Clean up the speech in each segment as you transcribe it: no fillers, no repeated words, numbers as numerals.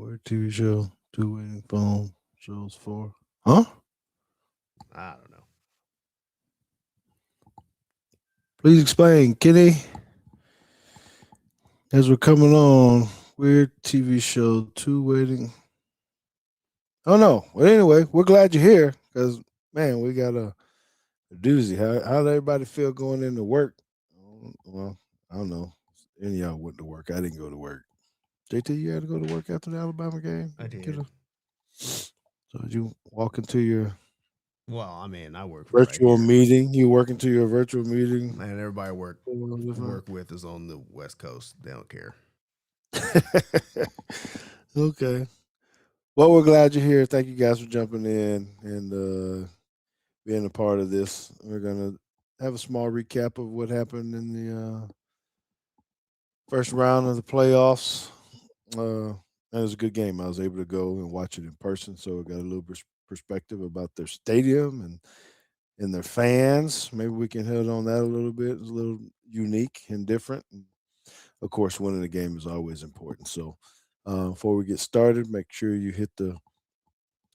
Word TV show, two waiting phone shows for. Huh? I don't know. Please explain, Kenny. As we're coming on, weird TV show, two waiting. Oh no. Well, anyway, we're glad you're here because man, we got a doozy. How did everybody feel going into work? Well, I don't know. Any of y'all went to work. I didn't go to work. JT, you had to go to work after the Alabama game. I Did you get did. a? So did you walk into your Well, I mean, I work right virtual here, meeting? You work into your virtual meeting? and everybody I work with is on the West Coast. They don't care. Okay. Well, we're glad you're here. Thank you guys for jumping in and being a part of this. We're gonna have a small recap of what happened in the first round of the playoffs. Uh, and it was a good game. I was able to go and watch it in person, so I got a little perspective about their stadium and their fans. Maybe we can hit on that a little bit. It's a little unique and different. And of course, winning the game is always important. So, before we get started, make sure you hit the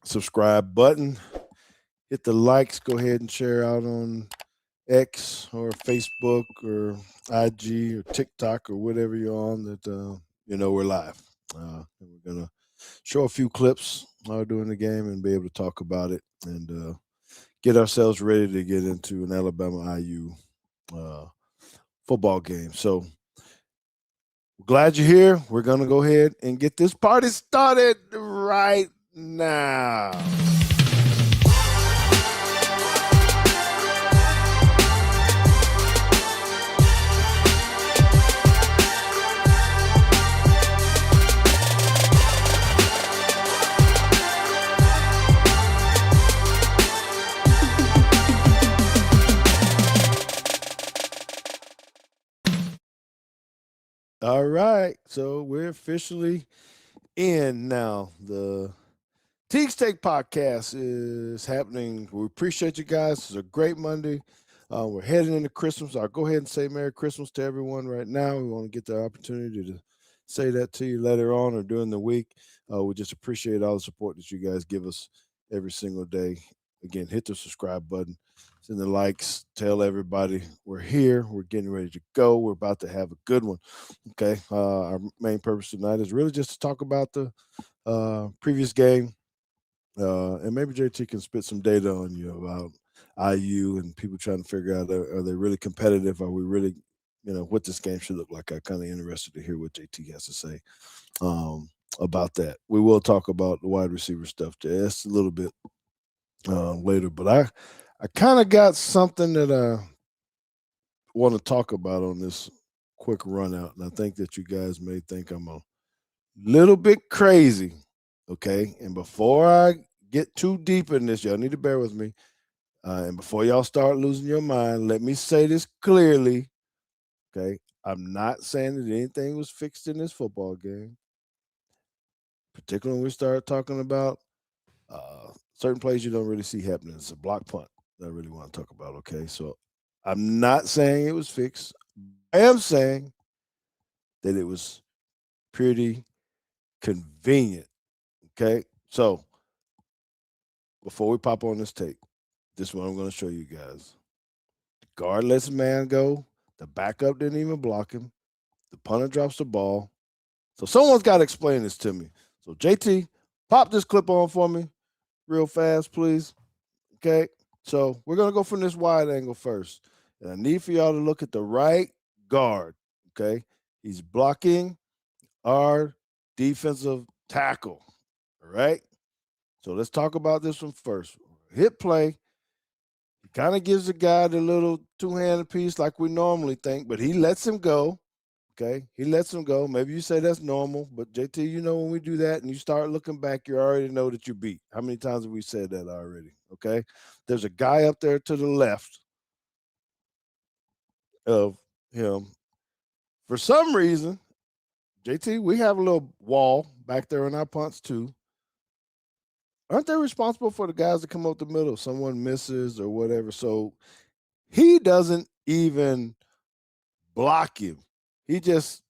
subscribe button, hit the likes, go ahead and share out on X or Facebook or IG or TikTok or whatever you're on that we're live. And we're gonna show a few clips during the game and be able to talk about it and get ourselves ready to get into an Alabama IU uh, football game. So glad you're here. We're gonna go ahead and get this party started right now. All right, so we're officially in now. The Teague Take podcast is happening. We appreciate you guys. It's a great Monday. We're heading into Christmas. I'll go ahead and say Merry Christmas to everyone right now. We want to get the opportunity to say that to you later on or during the week. We just appreciate all the support that you guys give us every single day. Again, hit the subscribe button, send the likes, tell everybody we're here. We're getting ready to go. We're about to have a good one. Okay. Our main purpose tonight is really just to talk about the previous game and maybe JT can spit some data on you about IU and people trying to figure out are they really competitive? Are we really, what this game should look like? I'm kind of interested to hear what JT has to say about that. We will talk about the wide receiver stuff just a little bit later, but I kind of got something that I want to talk about on this quick run out, and I think that you guys may think I'm a little bit crazy. Okay, and before I get too deep in this, y'all need to bear with me. And before y'all start losing your mind, let me say this clearly. Okay, I'm not saying that anything was fixed in this football game, particularly when we start talking about certain plays you don't really see happening. It's a block punt that I really want to talk about. Okay, so I'm not saying it was fixed. I am saying that it was pretty convenient. Okay, so before we pop on this tape, this is what I'm going to show you guys. The guard lets the man go. The backup didn't even block him. The punter drops the ball. So someone's got to explain this to me. So JT, pop this clip on for me real fast, please. Okay. So we're going to go from this wide angle first. And I need for y'all to look at the right guard. Okay. He's blocking our defensive tackle. All right. So let's talk about this one first. Hit play. He kind of gives the guy the little two-handed piece like we normally think, but he lets him go. Okay, he lets him go. Maybe you say that's normal, but JT, when we do that and you start looking back, you already know that you beat. How many times have we said that already? Okay, there's a guy up there to the left of him. For some reason, JT, we have a little wall back there in our punts too. Aren't they responsible for the guys that come up the middle? If someone misses or whatever. So he doesn't even block him. He just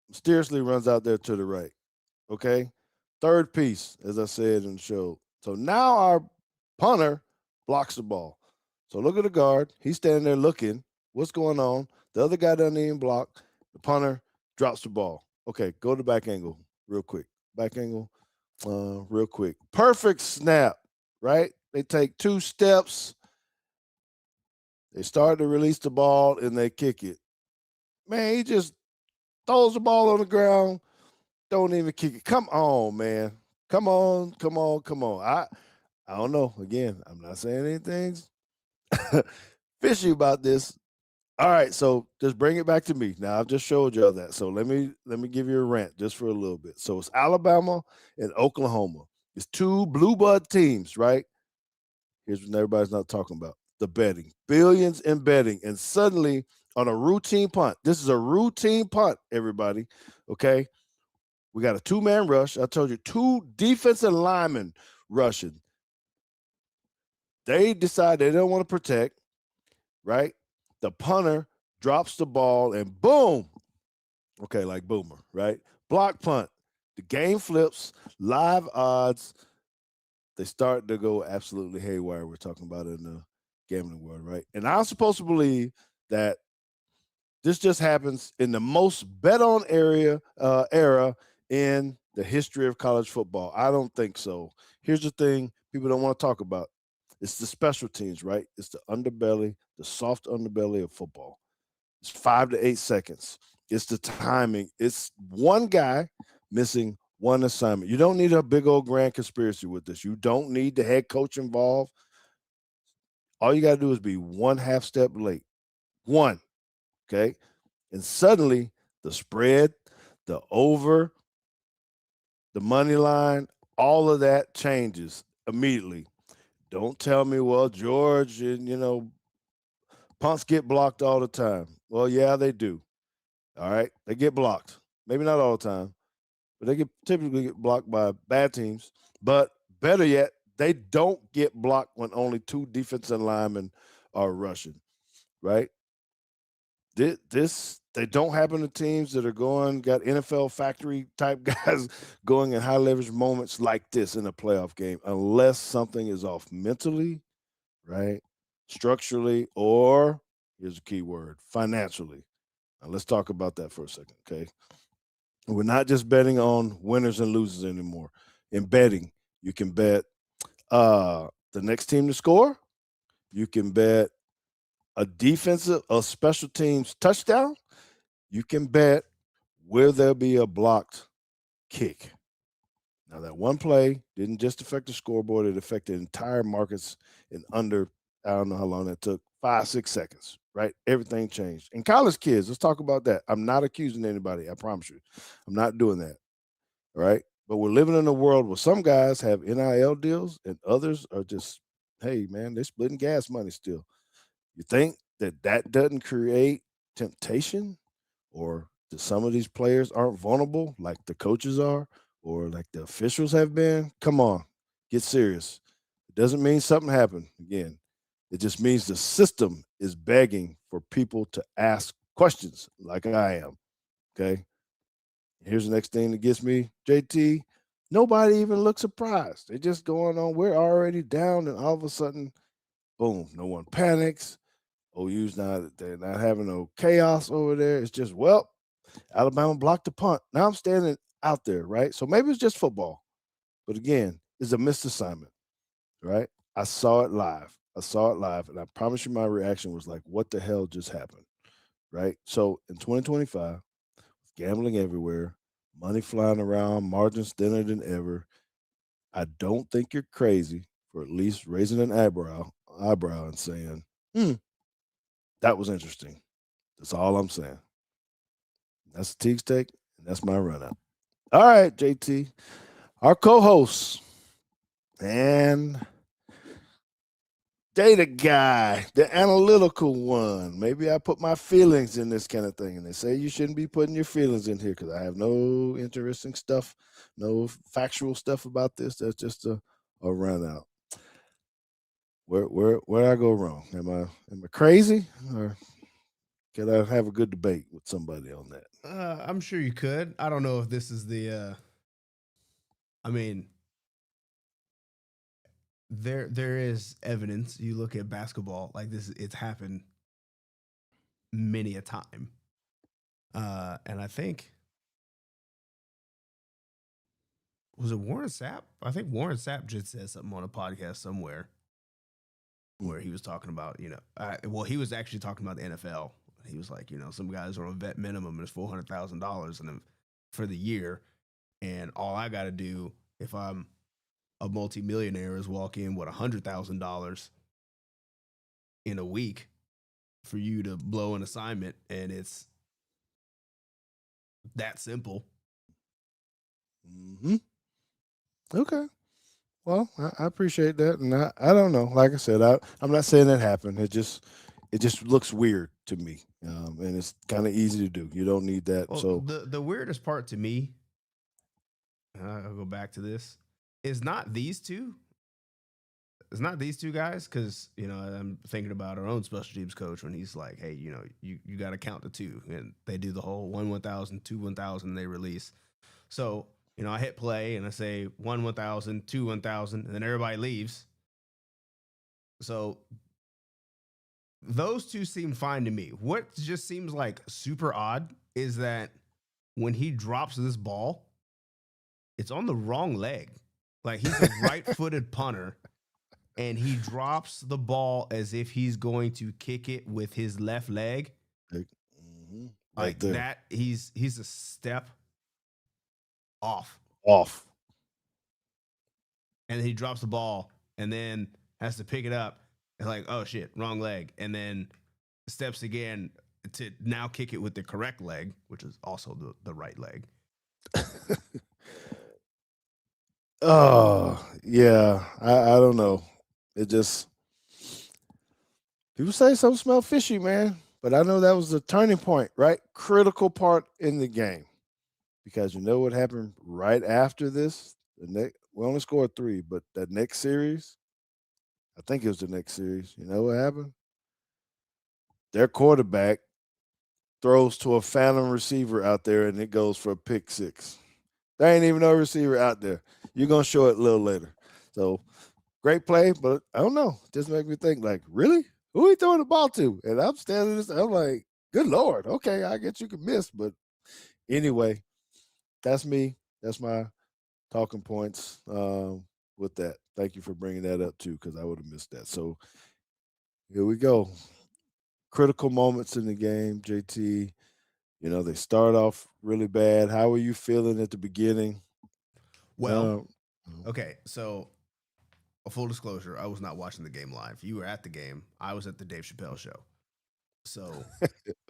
mysteriously runs out there to the right. Okay. Third piece, as I said in the show. So now our punter blocks the ball. So look at the guard. He's standing there looking. What's going on? The other guy doesn't even block. The punter drops the ball. Okay, go to the back angle real quick. Back angle, real quick. Perfect snap, right? They take 2 steps. They start to release the ball and they kick it. Man, he just throws the ball on the ground. Don't even kick it. Come on, man. Come on, come on, come on. I don't know. Again, I'm not saying anything fishy about this. All right, so just bring it back to me. Now I've just showed y'all that. So let me give you a rant just for a little bit. So it's Alabama and Oklahoma. It's 2 blue blood teams, right? Here's what everybody's not talking about: the betting, billions in betting, and suddenly on a routine punt. This is a routine punt, everybody. Okay, we got a 2-man rush. I told you 2 defensive linemen rushing. They decide they don't want to protect, right? The punter drops the ball and boom. Okay, like boomer, right? Block punt. The game flips, live odds. They start to go absolutely haywire. We're talking about it in the gambling world, right? And I'm supposed to believe that this just happens in the most bet on era in the history of college football. I don't think so. Here's the thing people don't want to talk about. It's the special teams, right? It's the underbelly, the soft underbelly of football. It's 5 to 8 seconds. It's the timing. It's one guy missing one assignment. You don't need a big old grand conspiracy with this. You don't need the head coach involved. All you got to do is be 1/2 step late. One. Okay. And suddenly the spread, the over, the money line, all of that changes immediately. Don't tell me, well, George and punts get blocked all the time. Well, yeah, they do. All right. They get blocked. Maybe not all the time, but they typically get blocked by bad teams. But better yet, they don't get blocked when only 2 defensive linemen are rushing, right? This they don't happen to teams that are got NFL factory type guys going in high leverage moments like this in a playoff game, unless something is off mentally, right? Structurally, or here's a key word, financially. Now let's talk about that for a second, okay? We're not just betting on winners and losers anymore. In betting, you can bet the next team to score. You can bet a special teams touchdown. You can bet will there be a blocked kick. Now that one play didn't just affect the scoreboard; it affected entire markets in under I don't know how long that took 5 6 seconds. Right, everything changed. And college kids, let's talk about that. I'm not accusing anybody. I promise you, I'm not doing that. All right. But we're living in a world where some guys have NIL deals and others are just, hey, man, they're splitting gas money still. You think that that doesn't create temptation, or that some of these players aren't vulnerable like the coaches are or like the officials have been? Come on, get serious. It doesn't mean something happened again. It just means the system is begging for people to ask questions like I am. Okay. Here's the next thing that gets me, JT. Nobody even looks surprised. They're just going on. We're already down, and all of a sudden, boom, no one panics. OU's they're not having no chaos over there. It's just, well, Alabama blocked the punt. Now I'm standing out there, right? So maybe it's just football. But again, it's a missed assignment, right? I saw it live. I saw it live, and I promise you my reaction was like, what the hell just happened? Right? So in 2025, gambling everywhere, money flying around, margins thinner than ever. I don't think you're crazy for at least raising an eyebrow and saying, hmm, that was interesting. That's all I'm saying. That's Teague's take, and that's my run out. All right, JT, our co-host and data guy, the analytical one. Maybe I put my feelings in this kind of thing, and they say you shouldn't be putting your feelings in here because I have no interesting stuff, no factual stuff about this. That's just a run out. Where I go wrong? Am I crazy, or can I have a good debate with somebody on that? I'm sure you could. I don't know if this is I mean, there is evidence. You look at basketball like this; it's happened many a time. And I think was it Warren Sapp? I think Warren Sapp just said something on a podcast somewhere where he was talking about, well, he was actually talking about the NFL. He was like, some guys are on vet minimum and it's $400,000 for the year, and all I got to do if I'm a multimillionaire is walk in with $100,000 in a week for you to blow an assignment, and it's that simple. Mm-hmm. Okay. Well, I appreciate that, and I don't know. Like I said, I'm not saying that happened. It just looks weird to me, and it's kind of easy to do. You don't need that. Well, So the weirdest part to me, I'll go back to this, is not these two. It's not these two guys, because I'm thinking about our own special teams coach when he's like, "Hey, you got to count to two," and they do the whole 1,000, 1,000, and they release. So I hit play and I say 1,000, 1,000, and then everybody leaves. So those two seem fine to me. What just seems like super odd is that when he drops this ball, it's on the wrong leg. Like, he's a right-footed punter, and he drops the ball as if he's going to kick it with his left leg. mm-hmm. Like there. that, he's a step off. And then he drops the ball and then has to pick it up. And like, oh shit, wrong leg. And then steps again to now kick it with the correct leg, which is also the right leg. Oh, yeah. I don't know. It just people say something smell fishy, man. But I know that was the turning point, right? Critical part in the game. Because you know what happened right after this? We only scored 3, but that next series, I think it was the next series. You know what happened? Their quarterback throws to a phantom receiver out there and it goes for a pick six. There ain't even no receiver out there. You're gonna show it a little later. So great play, but I don't know. Just make me think like, really? Who he throwing the ball to? And I'm standing this, I'm like, good Lord. Okay, I guess you can miss. But anyway, that's me. That's my talking points with that. Thank you for bringing that up too, because I would have missed that. So here we go. Critical moments in the game, JT. They start off really bad. How were you feeling at the beginning? Well, Um, okay, so a full disclosure, I was not watching the game live. You were at the game. I was at the Dave Chappelle show. So,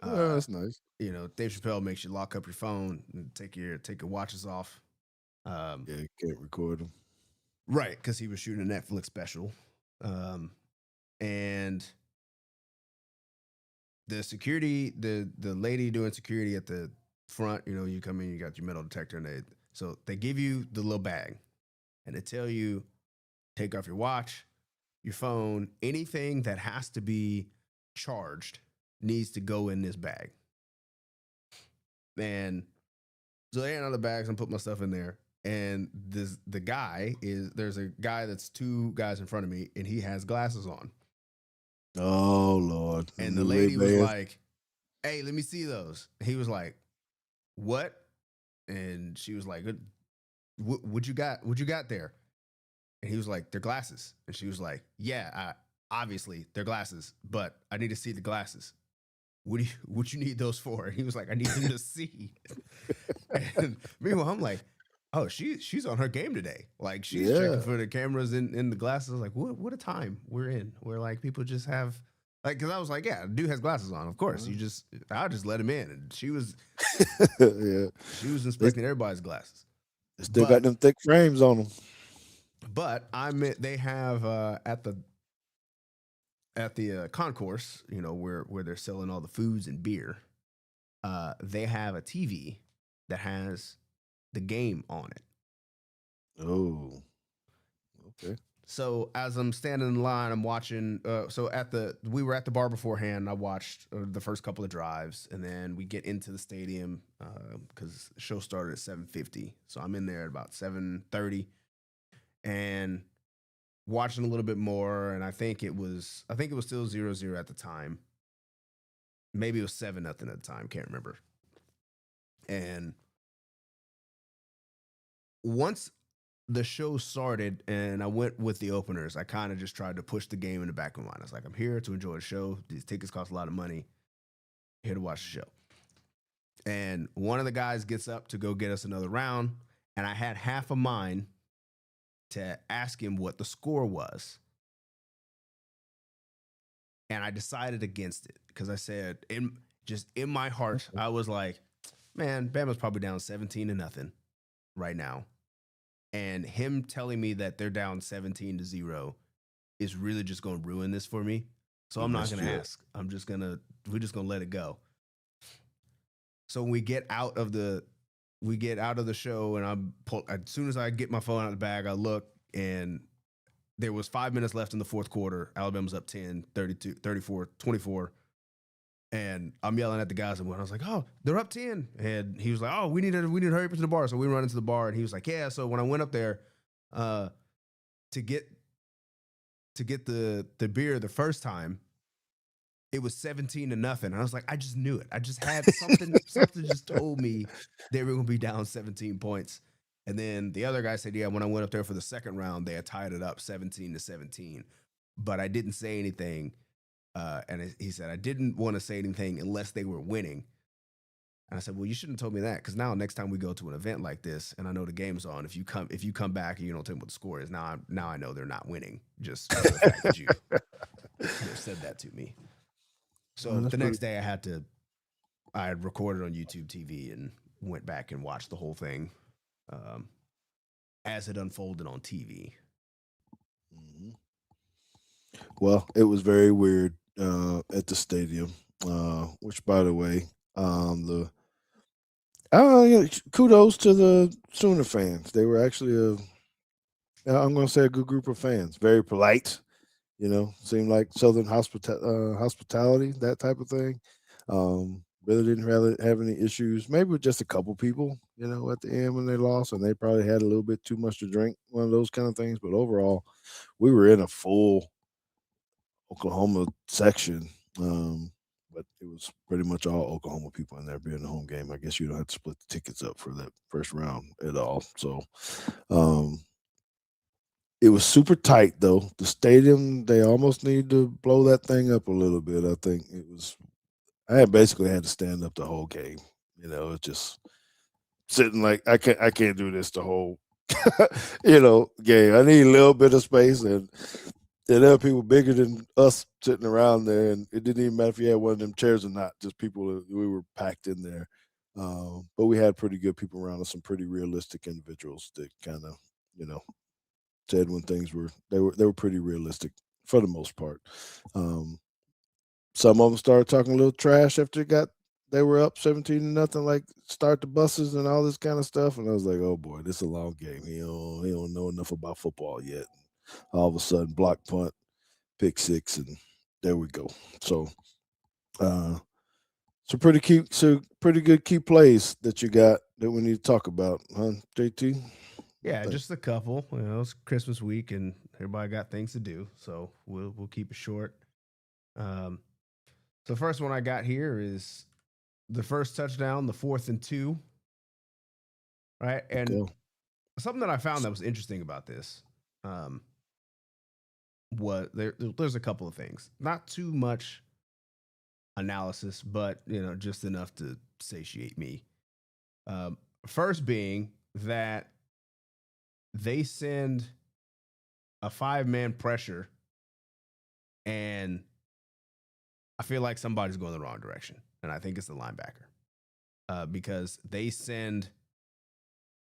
that's nice. Dave Chappelle makes you lock up your phone and take your watches off. Yeah, you can't record them. Right, because he was shooting a Netflix special. And the security, the lady doing security at the front, you come in, you got your metal detector, and they give you the little bag, and they tell you take off your watch, your phone, anything that has to be charged needs to go in this bag. And so they had other bags and put my stuff in there. And there's a guy that's 2 guys in front of me, and he has glasses on. Oh Lord! And the lady was like, "Hey, let me see those." He was like, "What?" And she was like, "What you got? What you got there?" And he was like, "They're glasses." And she was like, "Yeah, obviously they're glasses, but I need to see the glasses. What you need those for?" And he was like, "I need them to see." And meanwhile, I'm like, "Oh, she's on her game today. Like, she's checking for the cameras in the glasses." I was like, what a time we're in, where like people just have like, because I was like, yeah, dude has glasses on. Of course, I'll just let him in. And she was yeah, she was inspecting everybody's glasses. they still got them thick frames on them. But they have at the concourse, where they're selling all the foods and beer. They have a TV that has the game on it. Oh, okay. So as I'm standing in line, I'm watching. We were at the bar beforehand. I watched the first couple of drives, and then we get into the stadium because the show started at 7:50. So I'm in there at about 7:30, and watching a little bit more. And I think it was still 0-0 at the time. Maybe it was 7-0 at the time. Can't remember. And once the show started and I went with the openers, I kind of just tried to push the game in the back of my mind. I was like, I'm here to enjoy the show. These tickets cost a lot of money. Here to watch the show. And one of the guys gets up to go get us another round. And I had half a mind to ask him what the score was. And I decided against it because I said, in my heart, I was like, man, Bama's probably down 17-0 right now. And him telling me that they're down 17-0 is really just going to ruin this for me. So I'm not going to ask. We're just going to let it go. So when we get out of the show, and as soon as I get my phone out of the bag, I look, and there was 5 minutes left in the fourth quarter. Alabama's up 10, 32, 34, 24. And I'm yelling at the guys, and I was like, "Oh, they're up 10." And he was like, "Oh, we need to hurry up to the bar." So we run into the bar, and he was like, "Yeah." So when I went up there to get the beer the first time, it was 17-0. And I was like, I just knew it. I just had something just told me they were going to be down 17 points. And then the other guy said, yeah, when I went up there for the second round, they had tied it up 17-17. But I didn't say anything. And he said, I didn't want to say anything unless they were winning. And I said, well, you shouldn't have told me that, because now next time we go to an event like this and I know the game's on, if you come back and you don't tell me what the score is, now I know they're not winning, just for the fact that you said that to me. So the next day I had recorded on YouTube TV and went back and watched the whole thing as it unfolded on TV. Mm-hmm. Well, it was very weird at the stadium, which, by the way, kudos to the Sooner fans. They were actually I'm going to say a good group of fans. Very polite, seemed like Southern hospitality, that type of thing. Really didn't really have any issues. Maybe with just a couple people, at the end when they lost, and they probably had a little bit too much to drink, one of those kind of things. But overall, we were in a full Oklahoma section. But it was pretty much all Oklahoma people in there being the home game. I guess you don't have to split the tickets up for that first round at all. So it was super tight, though. The stadium, they almost need to blow that thing up a little bit. I think it was. I basically had to stand up the whole game. It's just sitting like I can't do this the whole game. I need a little bit of space, and there are people bigger than us sitting around there, and it didn't even matter if you had one of them chairs or not. Just people, we were packed in there. But we had pretty good people around us, some pretty realistic individuals that kind of, said when things were pretty realistic for the most part. Some of them started talking a little trash after they were up 17-0, like start the buses and all this kind of stuff. And I was like, oh boy, this is a long game. He don't know enough about football yet. All of a sudden, block punt, pick six, and there we go. So, pretty good key plays that you got that we need to talk about, huh, JT? Yeah, just a couple. It's Christmas week and everybody got things to do, so we'll keep it short. So the first one I got here is the first touchdown, the 4th and 2. Right, and something that I found that was interesting about this was there's a couple of things. Not too much analysis, but just enough to satiate me. First being that they send a 5-man pressure, and I feel like somebody's going the wrong direction, and I think it's the linebacker because they send.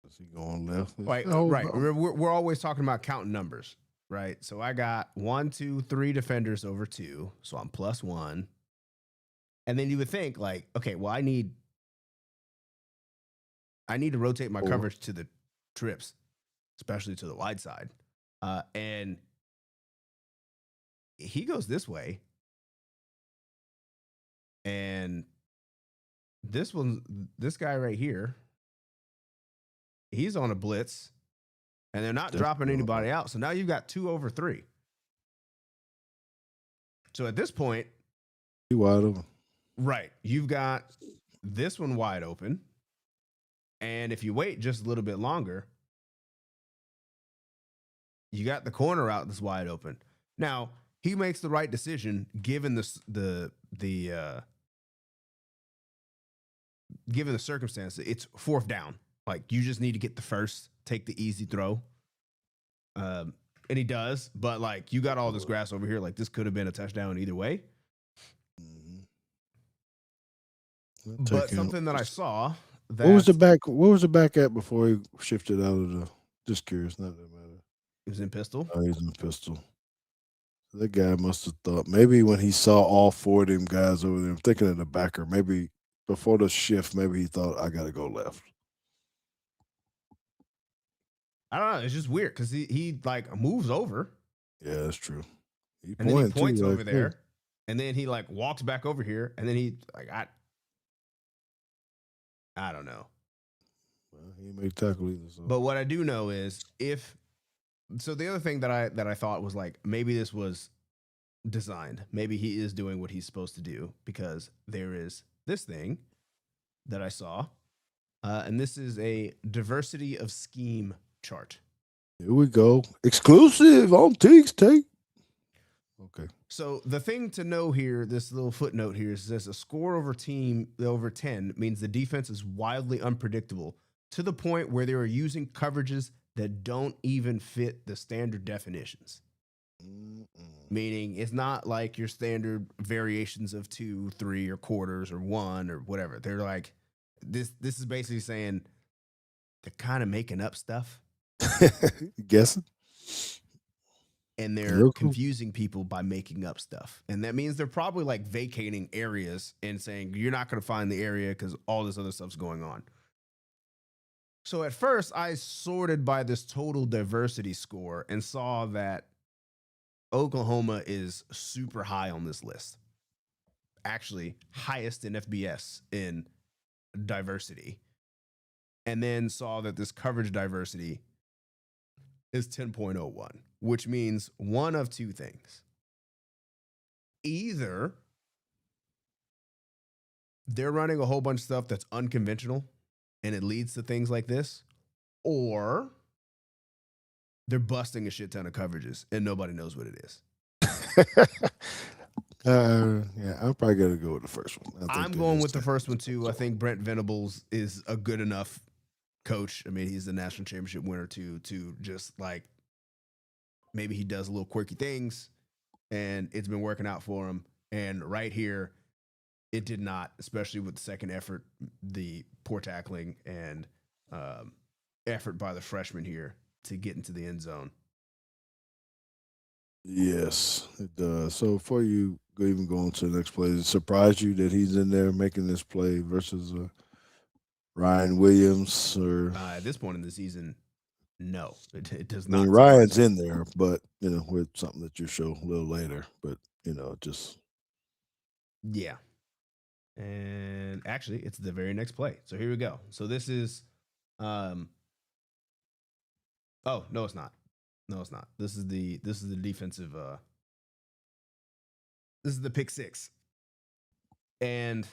Is he going left? Right. We're always talking about counting numbers, right? So I got 1, 2, 3 defenders over 2, so I'm +1. And then you would think like, okay, well, I need to rotate my coverage to the trips, especially to the wide side. And he goes this way, and this guy right here, he's on a blitz, and they're not dropping anybody out. So now you've got 2 over 3. So at this point, he wide open. Right, you've got this one wide open, and if you wait just a little bit longer, you got the corner out that's wide open. Now he makes the right decision given given the circumstance. It's 4th down. Like, you just need to get the first, take the easy throw. And he does, but like, you got all this grass over here. Like, this could have been a touchdown either way. But something that I saw. What was the back at before he shifted out of the? Just curious, not that matter. He was in pistol. Oh, he's in pistol. That guy must have thought maybe when he saw all 4 of them guys over there, I'm thinking of the backer, maybe before the shift, maybe he thought, I got to go left. I don't know. It's just weird because he like moves over. Yeah, that's true. And then he points over there, and then he like walks back over here, and then he like I don't know. Well, he ain't made tackle either. So. But what I do know is so the other thing that I thought was like, maybe this was designed. Maybe he is doing what he's supposed to do, because there is this thing that I saw, and this is a diversity of scheme chart. Here we go. Exclusive on Teague Take. Okay. So the thing to know here, this little footnote here, says a score over 10 means the defense is wildly unpredictable to the point where they are using coverages that don't even fit the standard definitions. Meaning it's not like your standard variations of 2, 3, or quarters, or 1, or whatever. They're like, this is basically saying they're kind of making up stuff. Guessing? And they're confusing people by making up stuff. And that means they're probably like vacating areas and saying, you're not going to find the area because all this other stuff's going on. So at first, I sorted by this total diversity score and saw that Oklahoma is super high on this list. Actually, highest in FBS in diversity. And then saw that this coverage diversity is 10.01, which means one of 2 things. Either they're running a whole bunch of stuff that's unconventional and it leads to things like this, or they're busting a shit ton of coverages and nobody knows what it is. Yeah, I'm probably going to go with the first one. I'm going with the first one too. I think Brent Venables is a good enough coach. I mean, he's the national championship winner to just like, maybe he does a little quirky things and it's been working out for him. And right here, it did not, especially with the second effort, the poor tackling and effort by the freshman here to get into the end zone. Yes, it does. So before you even go on to the next play, does it surprise you that he's in there making this play versus Ryan Williams? Or at this point in the season, no, it does not. I mean, Ryan's in there, but with something that you show a little later. But just yeah. And actually, it's the very next play. So here we go. So this is, oh no, it's not. No, it's not. This is the defensive. This is the pick 6, and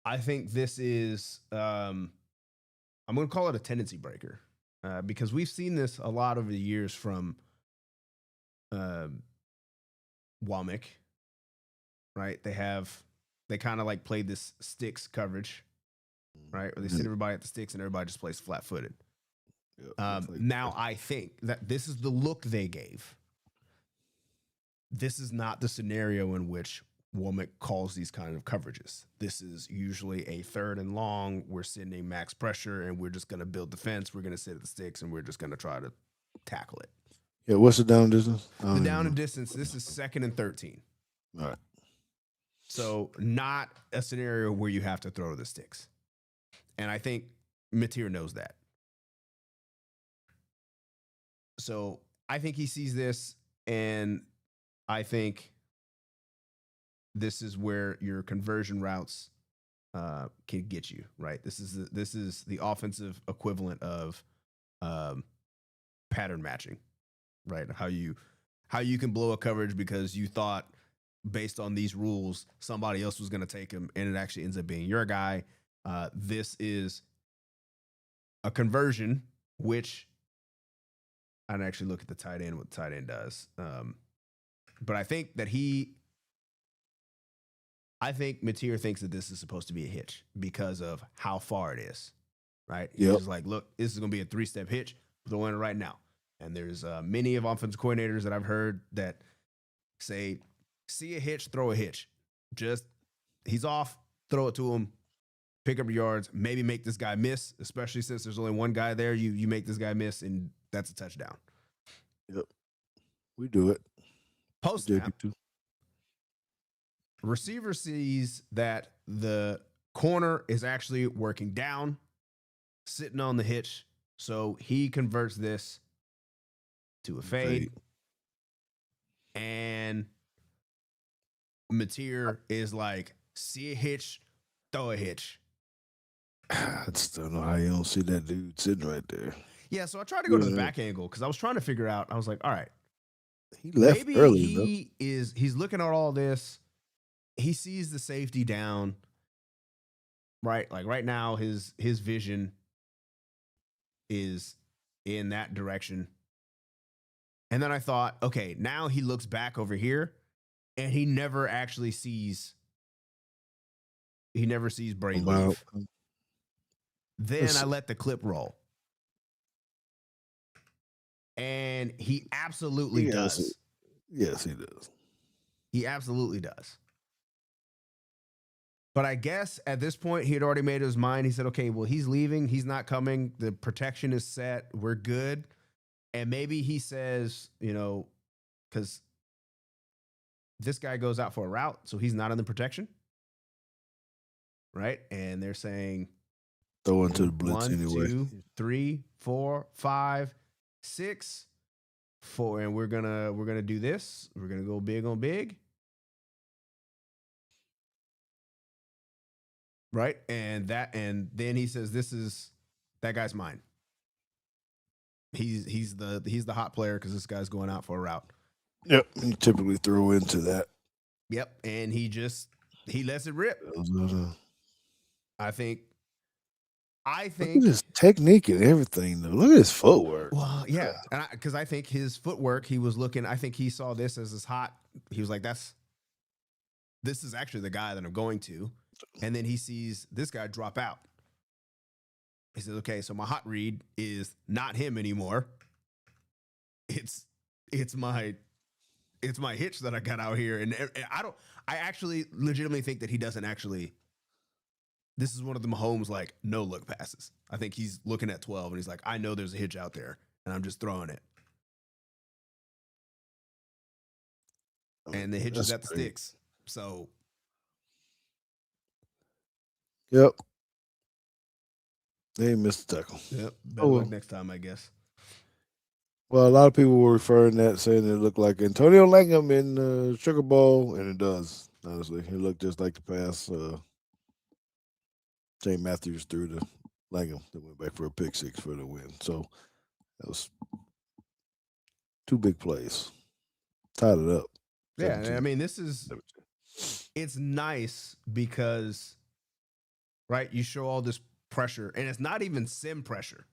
I think this is. I'm going to call it a tendency breaker, because we've seen this a lot over the years from Womack. Right? They kind of like play this sticks coverage, right? Or they sit everybody at the sticks and everybody just plays flat-footed. Now, I think that this is the look they gave. This is not the scenario in which Womack calls these kind of coverages. This is usually a 3rd and long. We're sending max pressure, and we're just going to build defense. We're going to sit at the sticks, and we're just going to try to tackle it. Yeah, what's the down distance? The down and distance, this is 2nd and 13. All right. So not a scenario where you have to throw to the sticks. And I think Mateer knows that. So I think he sees this, and I think this is where your conversion routes can get you, right? This is the offensive equivalent of pattern matching, right? How you can blow a coverage because you thought based on these rules somebody else was going to take him, and it actually ends up being your guy. This is a conversion, which I'd actually look at the tight end, what the tight end does. But I think Mateer thinks that this is supposed to be a hitch because of how far it is, right? He's Yep. just like, look, this is going to be a 3-step hitch. Throw in it right now. And there's many of offensive coordinators that I've heard that say, see a hitch, throw a hitch. Just, he's off, throw it to him, pick up your yards, maybe make this guy miss, especially since there's only one guy there. You make this guy miss, and that's a touchdown. Yep. We do it. Post JT snap, too. receiver sees that the corner is actually working down, sitting on the hitch. So he converts this to a fade. And Mateer is like, see a hitch, throw a hitch. I just don't know how you don't see that dude sitting right there. Yeah, so I tried to go to the back angle because I was trying to figure out. I was like, all right, he left maybe early. he's looking at all this. He sees the safety down, right? Like right now, his vision is in that direction. And then I thought, okay, now he looks back over here, and he never actually sees. He never sees Bray leave. Then I let the clip roll. And he absolutely does. Yes, he does. He absolutely does. But I guess at this point, he had already made his mind. He said, okay, well, he's leaving. He's not coming. The protection is set. We're good. And maybe he says, because this guy goes out for a route, so he's not in the protection. Right? And they're saying, throw into the blitz 1, anyway. 2, 3, 4, 5, 6, 4, and we're gonna do this. We're gonna go big on big, right? And then he says, "This is that guy's mine. He's the hot player because this guy's going out for a route." Yep, he typically throw into that. Yep, and he lets it rip. I think look at his technique and everything, though. Look at his footwork. Well, yeah, because I think his footwork, he was looking. I think he saw this as his hot. He was like, this is actually the guy that I'm going to. And then he sees this guy drop out. He says, okay, so my hot read is not him anymore. It's my hitch that I got out here. And I actually legitimately think that he doesn't actually. This is one of the Mahomes no look passes. I think he's looking at 12 and he's like, I know there's a hitch out there and I'm just throwing it. And the hitch is at the sticks. So. Yep. They missed the tackle. Yep. Better luck next time, I guess. Well, a lot of people were referring that, saying it looked like Antonio Langham in the Sugar Bowl, and it does, honestly. It looked just like the pass St. Matthews threw to Langham that went back for a pick six for the win. So that was 2 big plays. Tied it up. Yeah, 17. I mean, it's nice because, right, you show all this pressure, and it's not even sim pressure.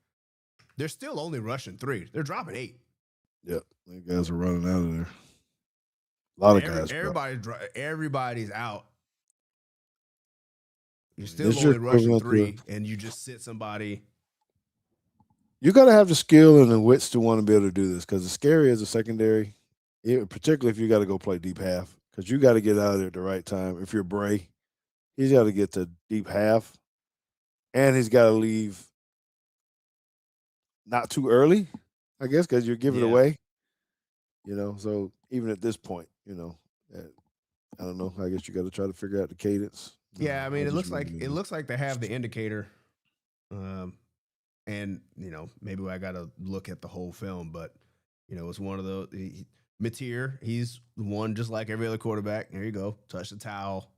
They're still only rushing 3. They're dropping 8. Yep, the guys are running out of there. A lot of guys. Everybody's out. You're still only rushing 3, and you just sit somebody. You got to have the skill and the wits to want to be able to do this, because it's scary as a secondary, particularly if you got to go play deep half, because you got to get out of there at the right time. If you're Bray, he's got to get to deep half, and he's got to leave not too early, I guess, because you're giving it away. So even at this point, I don't know. I guess you got to try to figure out the cadence. Yeah, I mean, it looks like they have the indicator, and maybe I got to look at the whole film, but it's one of those. Mateer, he's one just like every other quarterback. There you go. Touch the towel,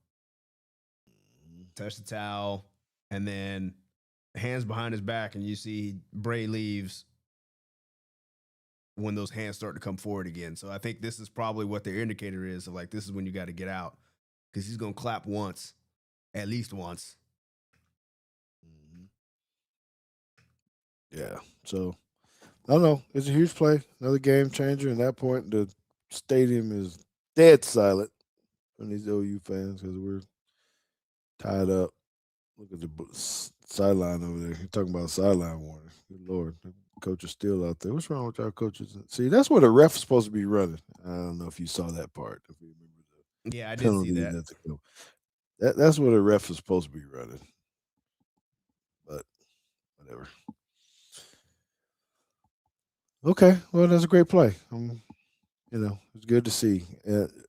and then hands behind his back, and you see Bray leaves when those hands start to come forward again. So I think this is probably what their indicator is of like, this is when you got to get out because he's going to clap once, at least once. Yeah. So I don't know. It's a huge play, another game changer. And at that point, the stadium is dead silent from these OU fans because we're tied up. Look at the sideline over there. You're talking about sideline warning. Good Lord. The coach is still out there. What's wrong with our coaches? See, that's where the ref's supposed to be running. I don't know if you saw that part. If you remember Yeah, I the did see penalty that. that's that's where the ref is supposed to be running. But whatever. Okay. Well, that's a great play. It's good to see.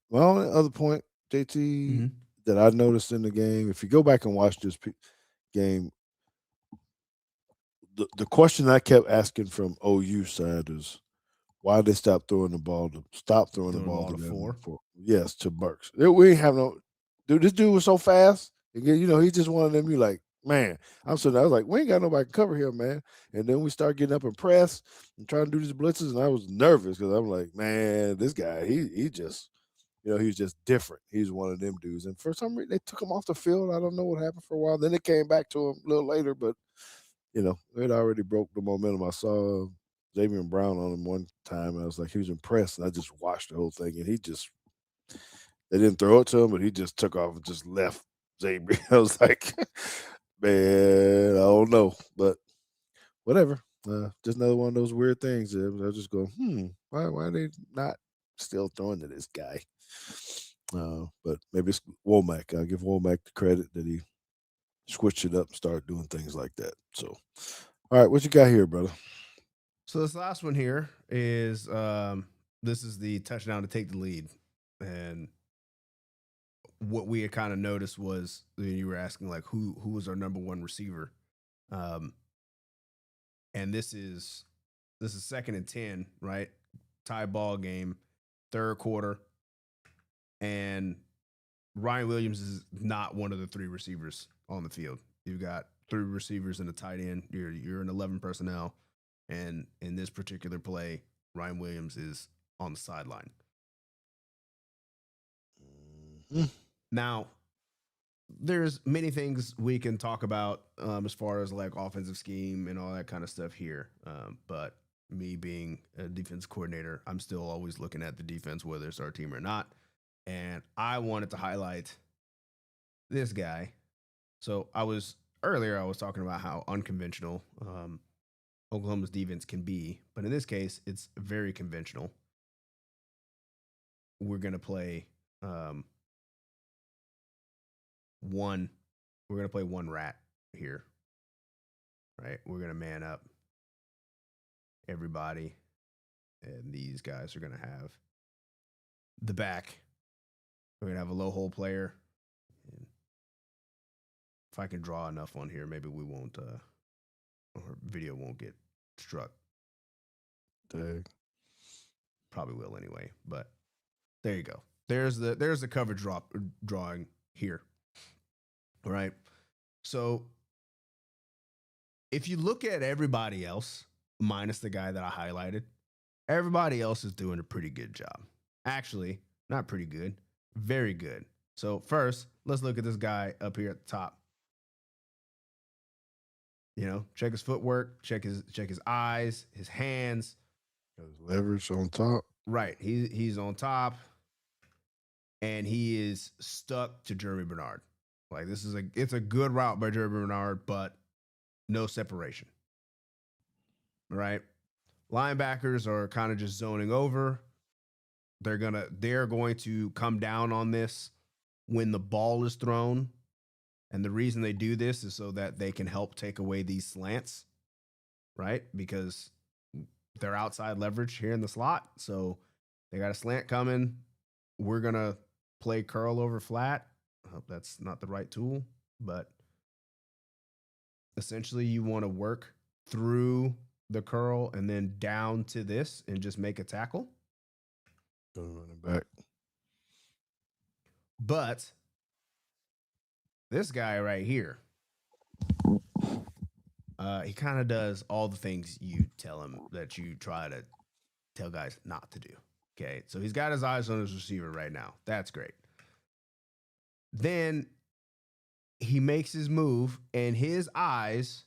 My only other point, JT, Mm-hmm. that I noticed in the game, if you go back and watch this game, the question I kept asking from OU side is why they stop throwing the ball Throwing the ball to to them four. yes, to Burks. We ain't have no dude. This dude was so fast. Again, he's just one of them. You like, man. I was like, we ain't got nobody to cover him, man. And then we start getting up and press and trying to do these blitzes, and I was nervous because I'm like, man, this guy, he just, he's just different. He's one of them dudes. And for some reason, they took him off the field. I don't know what happened for a while. Then it came back to him a little later, but it already broke the momentum. I saw Xavier Brown on him one time, and I was like, he was impressed. And I just watched the whole thing, and they didn't throw it to him, but he just took off and just left Xavier. I was like, man, I don't know, but whatever. Just another one of those weird things. I was just going, why are they not still throwing to this guy? But maybe it's Womack. I'll give Womack the credit that he switched it up and started doing things like that. So, all right, what you got here, brother? So this last one here is this is the touchdown to take the lead. And what we had kind of noticed was you were asking like who was our number one receiver. Um, and this is 2nd and 10, right? Tie ball game, third quarter. And Ryan Williams is not one of the three receivers on the field. You've got three receivers and a tight end. You're an 11 personnel. And in this particular play, Ryan Williams is on the sideline. Mhm. Now, there's many things we can talk about as far as like offensive scheme and all that kind of stuff here. But me being a defense coordinator, I'm still always looking at the defense, whether it's our team or not. And I wanted to highlight this guy. So I was talking about how unconventional Oklahoma's defense can be, but in this case, it's very conventional. We're gonna play one. We're gonna play one rat here, right? We're gonna man up everybody, and these guys are gonna have the back. We're gonna have a low hole player. And if I can draw enough on here, maybe we won't. Our video won't get struck. Dang. Probably will anyway. But there you go. There's the coverage drawing here. All right. So if you look at everybody else, minus the guy that I highlighted, everybody else is doing a pretty good job. Actually, not pretty good, very good. So first, let's look at this guy up here at the top. Check his footwork, check his eyes, his hands. There's leverage on top. Right, he's on top, and he is stuck to Jeremy Bernard. Like it's a good route by Jeremy Bernard, but no separation. Right, linebackers are kind of just zoning over. They're going to come down on this when the ball is thrown. And the reason they do this is so that they can help take away these slants, right? Because they're outside leverage here in the slot. So they got a slant coming. We're going to play curl over flat. I hope that's not the right tool, but essentially you want to work through the curl and then down to this and just make a tackle. Running back. But this guy right here, he kind of does all the things you tell him that you try to tell guys not to do. Okay, so he's got his eyes on his receiver right now. That's great. Then he makes his move, and his eyes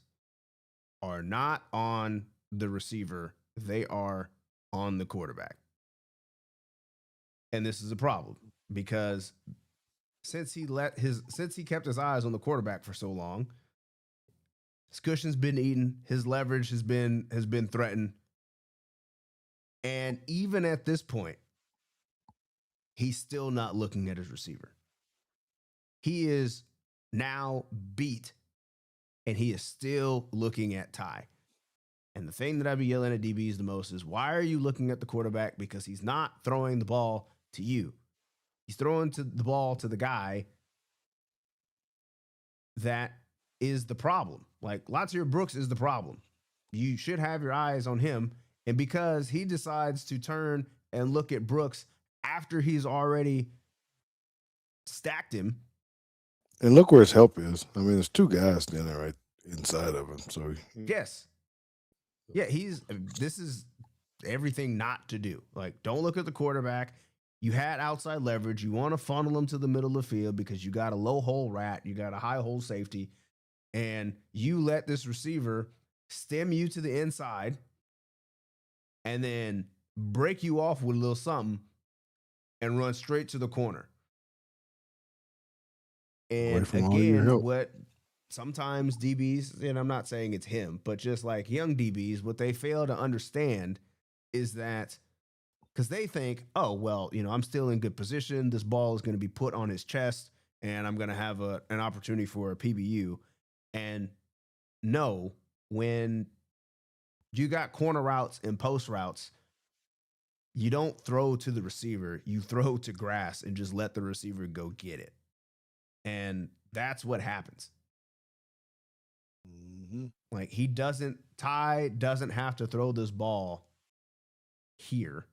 are not on the receiver, they are on the quarterback. And this is a problem because since he kept his eyes on the quarterback for so long, his cushion's been eaten, his leverage has been threatened. And even at this point, he's still not looking at his receiver. He is now beat, and he is still looking at Ty. And the thing that I'd be yelling at DBs the most is, why are you looking at the quarterback? Because he's not throwing the ball to you. He's throwing the ball to the guy that is the problem. Like, Latavius Brooks is the problem. You should have your eyes on him. And because he decides to turn and look at Brooks after he's already stacked him. And look where his help is. I mean, there's two guys standing right inside of him. So yes. Yeah, this is everything not to do. Like, don't look at the quarterback. You had outside leverage. You want to funnel him to the middle of the field because you got a low hole rat. You got a high hole safety. And you let this receiver stem you to the inside and then break you off with a little something and run straight to the corner. And again, what sometimes DBs, and I'm not saying it's him, but just like young DBs, what they fail to understand is that because they think, oh, well, I'm still in good position. This ball is going to be put on his chest and I'm going to have an opportunity for a PBU. And no, when you got corner routes and post routes, you don't throw to the receiver. You throw to grass and just let the receiver go get it. And that's what happens. Mm-hmm. Like, Ty doesn't have to throw this ball here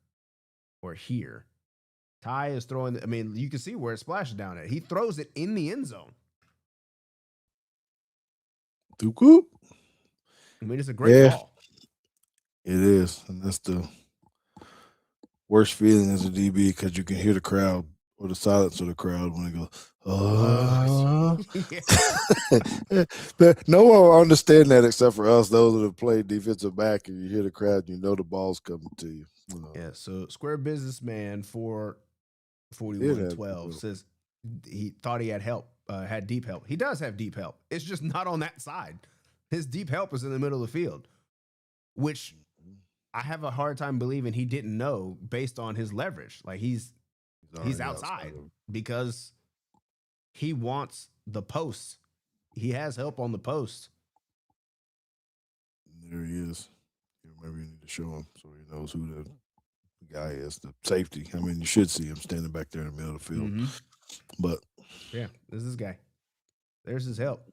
or here. Ty is throwing, you can see where it splashes down at. He throws it in the end zone. It's a great ball. It is. And that's the worst feeling as a DB because you can hear the crowd or the silence of the crowd when they go, But no one will understand that except for us, those that have played defensive back, and you hear the crowd, you know the ball's coming to you. Yeah, so Square Businessman for 4112 says he thought he had help, had deep help. He does have deep help. It's just not on that side. His deep help is in the middle of the field, which I have a hard time believing he didn't know based on his leverage. Like, he's outside because he wants the post. He has help on the post. There he is. Maybe you need to show him so he knows who the guy is, the safety. You should see him standing back there in the middle of the field. Mm-hmm. But yeah, this is this guy. There's his help.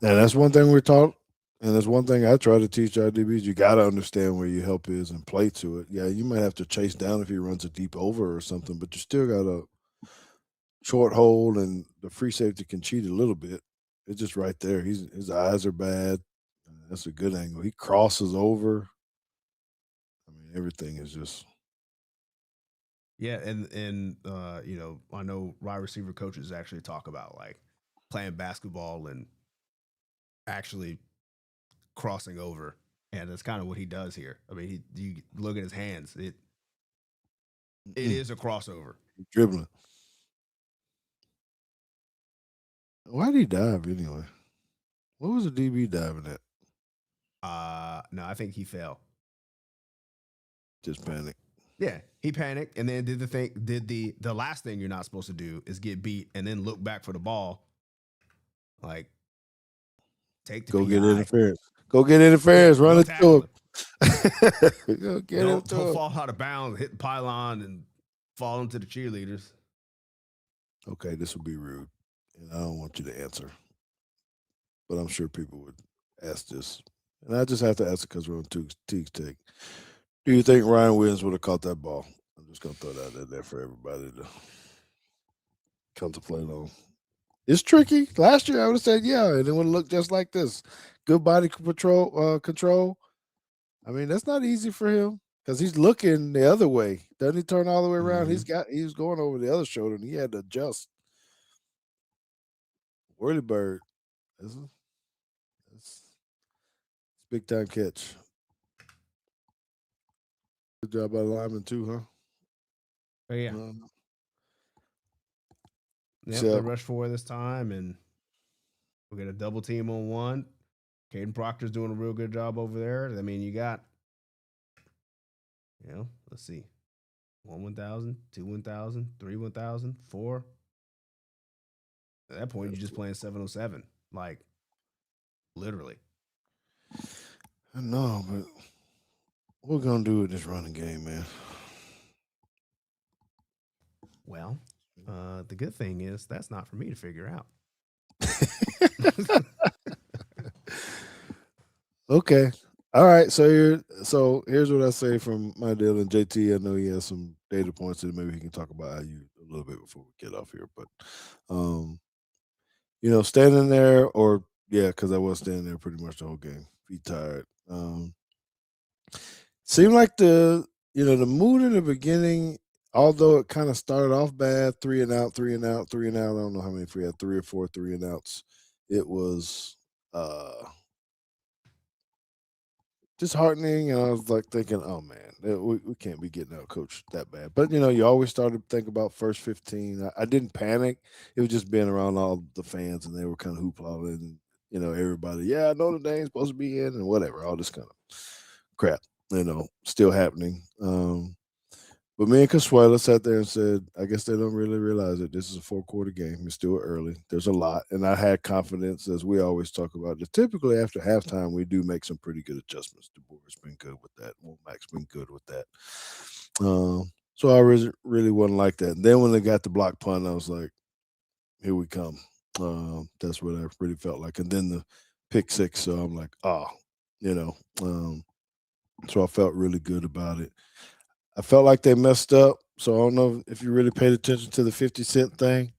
And that's one thing we're taught, and that's one thing I try to teach our DBs. You got to understand where your help is and play to it. Yeah, you might have to chase down if he runs a deep over or something, but you still got a short hold, and the free safety can cheat a little bit. It's just right there. His eyes are bad. That's a good angle. He crosses over. Everything is just. Yeah, and I know wide receiver coaches actually talk about like playing basketball and actually crossing over, and that's kind of what he does here. You look at his hands; it is a crossover. Dribbling. Why did he dive anyway? What was the DB diving at? No, I think he fell. Just panicked. Yeah, he panicked and then did the last thing you're not supposed to do is get beat and then look back for the ball. Like, take the Go PI. get interference. Go get interference. Run it to him. Go get him. Don't fall out of bounds, hit the pylon, and fall into the cheerleaders. Okay, this would be rude, and I don't want you to answer. But I'm sure people would ask this. And I just have to ask it because we're on Teague Take. Do you think Ryan Williams would have caught that ball? I'm just gonna throw that in there for everybody to contemplate on. It's tricky. Last year I would have said yeah, and it would have looked just like this. Good body control. I mean, that's not easy for him because he's looking the other way. Doesn't he turn all the way around? Mm-hmm. He was going over the other shoulder and he had to adjust. Whirly bird. That's a, that's big time catch. Good job by the lineman too, But yeah, huh? yep, they Except rushed forward this time, and we get a double team on one. Caden Proctor's doing a real good job over there. I mean, you got, let's see, 1,000, 1,000, 1,000, 4. At that point, you're just playing 707, like literally. I know, but what we're gonna do with this running game, man. Well, the good thing is that's not for me to figure out. Okay. All right. So here's what I say from my deal and JT. I know he has some data points that maybe he can talk about IU a little bit before we get off here. But um, standing there or yeah, because I was standing there pretty much the whole game. Be tired. Seemed like the mood in the beginning, although it kind of started off bad, 3 and out, 3 and out, 3 and out. I don't know how many if we had 3 or 4 3 and outs. It was disheartening, and I was like thinking, "Oh man, we can't be getting out coached that bad." But you always start to think about first 15. I didn't panic. It was just being around all the fans, and they were kind of hoopla and everybody. Yeah, I know the name's supposed to be in, and whatever, all this kind of crap. Still happening. But me and Consuela sat there and said, I guess they don't really realize that this is a 4 quarter game. It's still early. There's a lot. And I had confidence, as we always talk about, that typically after halftime, we do make some pretty good adjustments. DeBoer's been good with that. Womack's been good with that. So I really wasn't like that. And then when they got the block punt, I was like, here we come. That's what I really felt like. And then the pick six. So I'm like, you know. So I felt really good about it. I felt like they messed up. So I don't know if you really paid attention to the 50 Cent thing.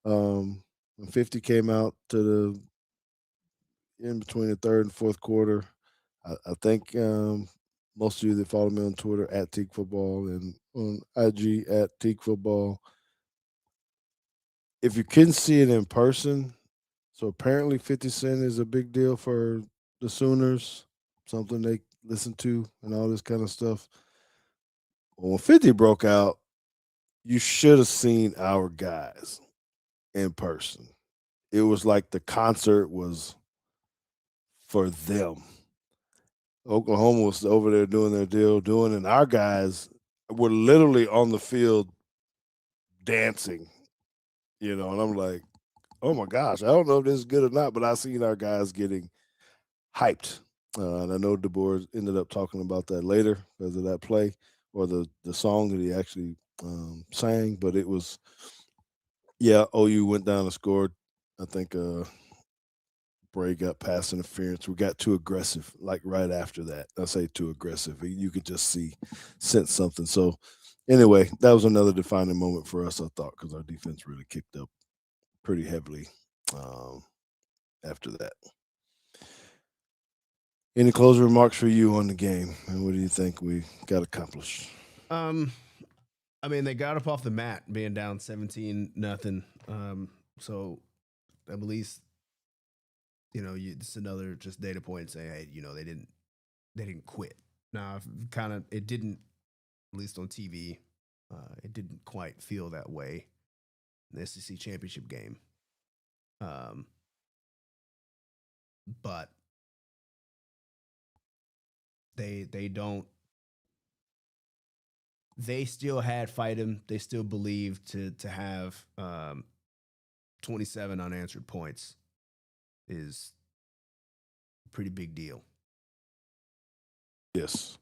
When 50 came out to the in between the third and fourth quarter, I think most of you that follow me on Twitter at Teague Football and on IG at Teague Football, if you couldn't see it in person, so apparently 50 Cent is a big deal for the Sooners, something they listen to and all this kind of stuff. Well, when 50 broke out, you should have seen our guys in person. It was like the concert was for them. Oklahoma was over there doing their deal, and our guys were literally on the field dancing, and I'm like, oh my gosh, I don't know if this is good or not, but I seen our guys getting hyped. And I know DeBoer ended up talking about that later because of that play or the song that he actually sang, but it was, yeah, OU went down and scored. I think Bray got pass interference. We got too aggressive, like right after that. I say too aggressive. You could just sense something. So, anyway, that was another defining moment for us, I thought, because our defense really kicked up pretty heavily um, after that. Any closing remarks for you on the game, and what do you think we got accomplished? Um, I mean, they got up off the mat being down 17-0. So at least it's another just data point saying, hey, they didn't quit. Now, kind of it didn't, at least on TV, it didn't quite feel that way in the SEC championship game. But they don't. They still had fight him. They still believed to have 27 unanswered points is a pretty big deal. Yes,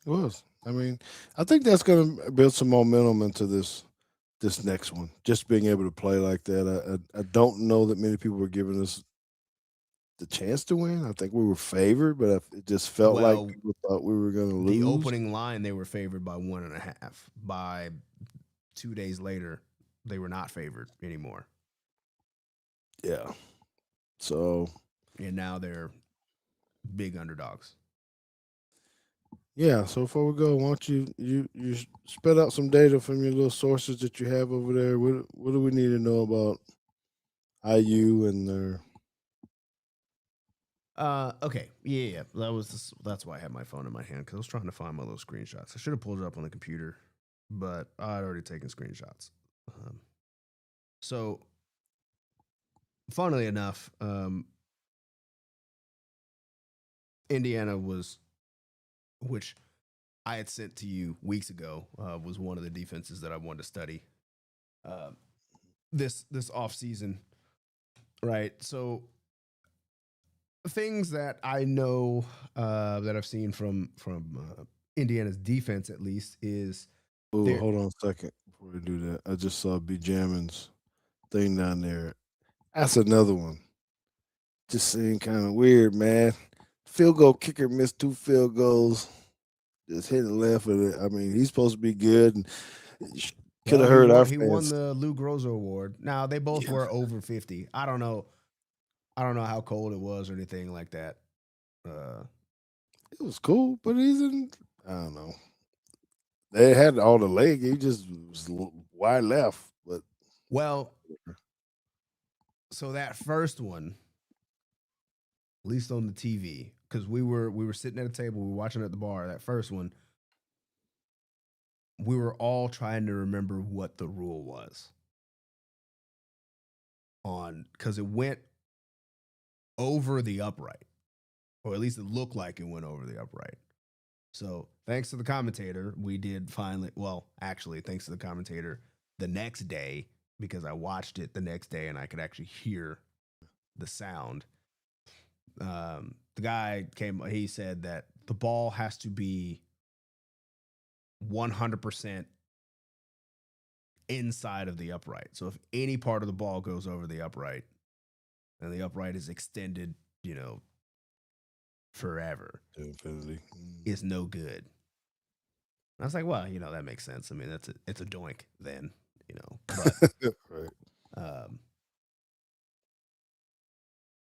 it was. I mean, I think that's going to build some momentum into this next one. Just being able to play like that. I don't know that many people were giving us the chance to win. I think we were favored, but it just felt like Well, people thought we were going to the lose. opening line, they were favored by 1.5. By 2 days later, they were not favored anymore. Yeah. So, And now they're big underdogs. yeah. So before we go, why don't you spit out some data from your little sources that you have over there? What do we need to know about IU and their? Okay, yeah. That's why I had my phone in my hand because I was trying to find my little screenshots. I should have pulled it up on the computer, but I'd already taken screenshots. So, funnily enough, Indiana which I had sent to you weeks ago, was one of the defenses that I wanted to study uh, this off season, right? So things that I know that I've seen from Indiana's defense at least is Oh, there. hold on a second before we do that. I just saw B Jammin's thing down there. That's another one. Just seeing kind of weird, man. Field goal kicker missed 2 field goals. Just hitting left of it. I mean, he's supposed to be good, and could Well, have heard our he won fans. the Lou Groza Award. Now they both Yeah, were over 50. I don't know. I don't know how cold it was or anything like that. Uh, it was cool, but he's in. I don't know. They had all the leg. He just was wide left, but well, so that first one, at least on the TV, because we were sitting at a table, we were watching at the bar. That first one, we were all trying to remember what the rule was on because it went over the upright, or at least it looked like it went over the upright. So thanks to the commentator, we did finally. Well, actually, thanks to the commentator, the next day because I watched it the next day and I could actually hear the sound. The guy came. He said that the ball has to be 100% inside of the upright. So if any part of the ball goes over the upright, and the upright is extended, forever, infinity. it's no good. I was like, well, that makes sense. I mean, it's a doink then, but Right. um,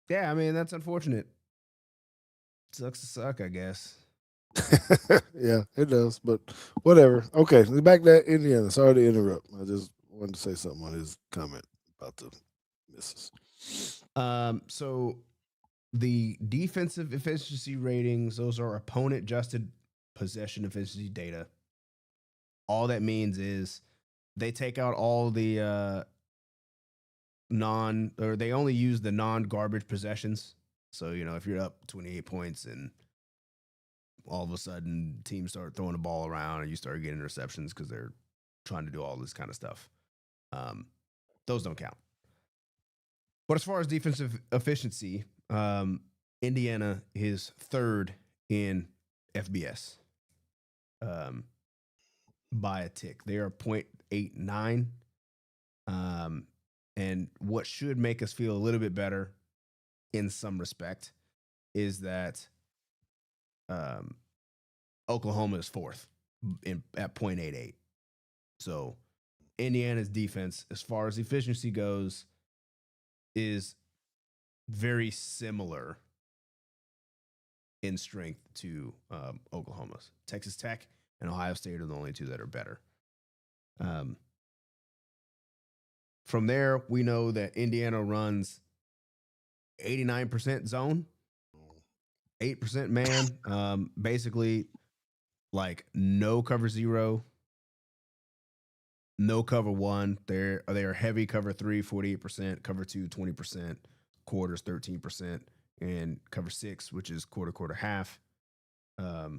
yeah, I mean, that's unfortunate. Sucks to suck, I guess. Yeah, it does, but whatever. Okay, back to Indiana. Sorry to interrupt. I just wanted to say something on his comment about the misses. So the defensive efficiency ratings, those are opponent adjusted possession efficiency data. All that means is they take out all the or they only use the non-garbage possessions. So, if you're up 28 points and all of a sudden teams start throwing the ball around and you start getting interceptions because they're trying to do all this kind of stuff, those don't count. But as far as defensive efficiency, Indiana is third in FBS by a tick. They are 0.89. And what should make us feel a little bit better in some respect is that Oklahoma is fourth at 0.88. So Indiana's defense, as far as efficiency goes, is very similar in strength to Oklahoma's. Texas Tech and Ohio State are the only two that are better. From there, we know that Indiana runs 89% zone, 8% man. Basically, like no cover zero, no cover one. They are heavy cover 3, 48%, cover 2, 20%, quarters 13%, and cover 6, which is quarter half, 8%.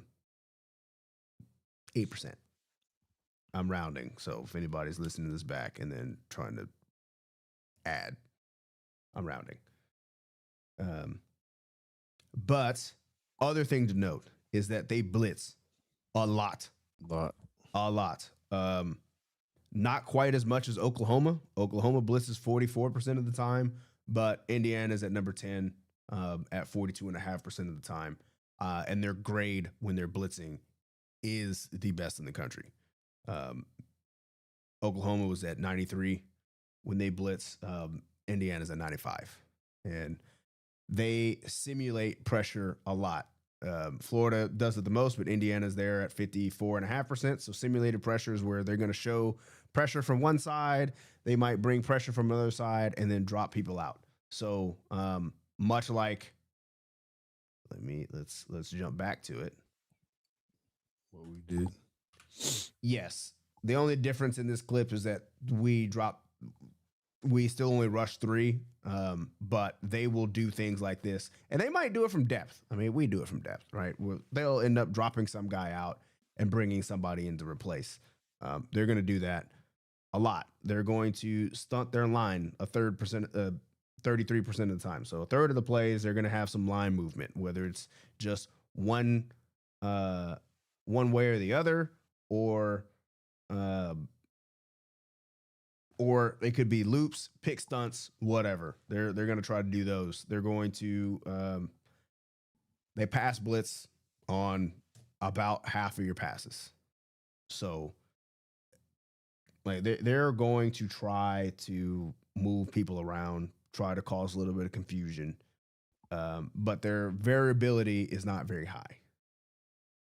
I'm rounding, so if anybody's listening to this back and then trying to add, I'm rounding. But other thing to note is that they blitz a lot. A lot. Not quite as much as Oklahoma. Oklahoma blitzes 44% of the time, but Indiana's at number 10 at 42.5% of the time. And their grade when they're blitzing is the best in the country. Um, Oklahoma was at 93 when they blitz. Indiana's at 95. And they simulate pressure a lot. Florida does it the most, but Indiana's there at 54.5%. So simulated pressure is where they're going to show pressure from one side. They might bring pressure from another side and then drop people out. So much like, let's jump back to it. What we did. Yes, the only difference in this clip is that we still only rush three, but they will do things like this, and they might do it from depth. I mean, we do it from depth, right? They'll end up dropping some guy out and bringing somebody in to replace. They're going to do that a lot. They're going to stunt their line 33% of the time. So a third of the plays, they're going to have some line movement, whether it's just one way or the other, or it could be loops, pick stunts, whatever. They're going to try to do those. They're going to they pass blitz on about half of your passes. So like they're going to try to move people around, try to cause a little bit of confusion. But their variability is not very high,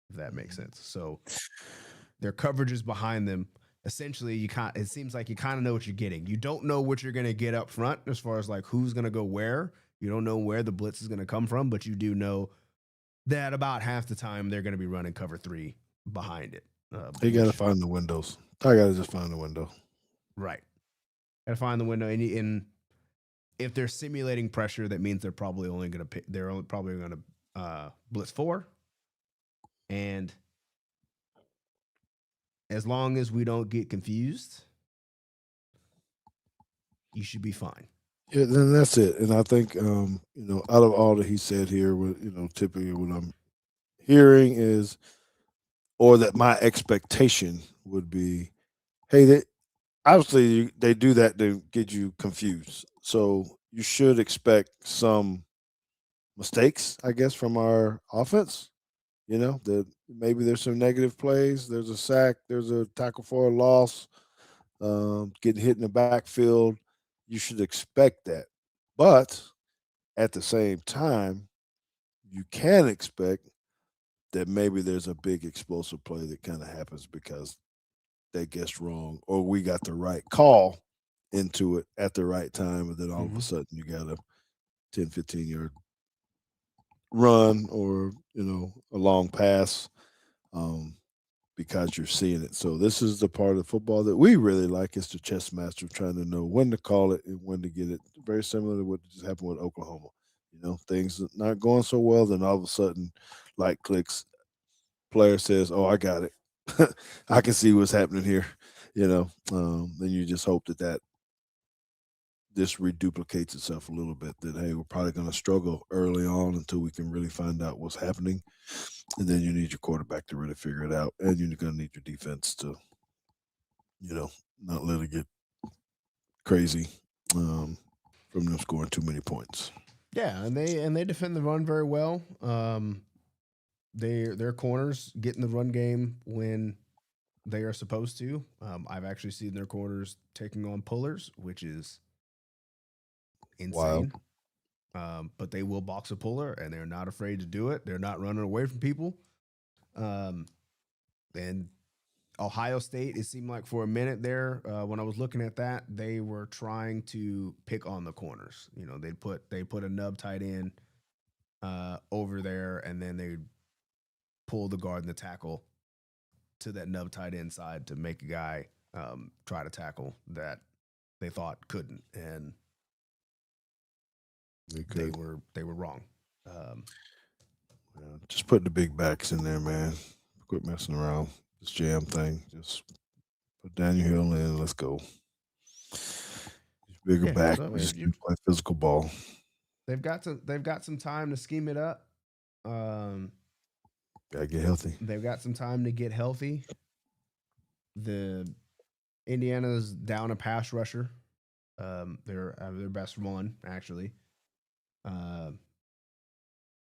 if that makes sense. So their coverage is behind them. Essentially, it seems like you kind of know what you're getting. You don't know what you're going to get up front as far as like who's going to go where. You don't know where the blitz is going to come from, but you do know that about half the time they're going to be running cover three behind it. You got to find the windows. I got to just find the window. Right. Got to find the window. And if they're simulating pressure, that means they're probably only going to blitz four. And as long as we don't get confused, you should be fine. Yeah, then that's it. And I think, out of all that he said here, typically what I'm hearing is, or that my expectation would be, hey, obviously they do that to get you confused. So you should expect some mistakes, I guess, from our offense. That maybe there's some negative plays. There's a sack. There's a tackle for a loss. Getting hit in the backfield. You should expect that. But at the same time, you can expect that maybe there's a big explosive play that kind of happens because they guessed wrong or we got the right call into it at the right time. And then all of a sudden you got a 10, 15-yard run or, a long pass. Because you're seeing it. So this is the part of football that we really like is the chess master trying to know when to call it and when to get it. Very similar to what just happened with Oklahoma. Things not going so well, then all of a sudden, light clicks, player says, "Oh, I got it. I can see what's happening here." Then you just hope that this reduplicates itself a little bit. That hey, we're probably going to struggle early on until we can really find out what's happening. And then you need your quarterback to really figure it out. And you're going to need your defense to, not let it get crazy from them scoring too many points. Yeah, and they defend the run very well. Their corners get in the run game when they are supposed to. I've actually seen their corners taking on pullers, which is insane. But they will box a puller, and they're not afraid to do it. They're not running away from people. And Ohio State, it seemed like for a minute there, when I was looking at that, they were trying to pick on the corners. They put a nub tight end over there, and then they pull the guard and the tackle to that nub tight end side to make a guy try to tackle that they thought couldn't, and they were wrong. Just put the big backs in there, man. Quit messing around. This jam thing. Just put Daniel Hill in. Let's go. Bigger back. So just play physical ball. They've got some time to scheme it up. Gotta get healthy. They've got some time to get healthy. The Indiana's down a pass rusher. They're their best one actually.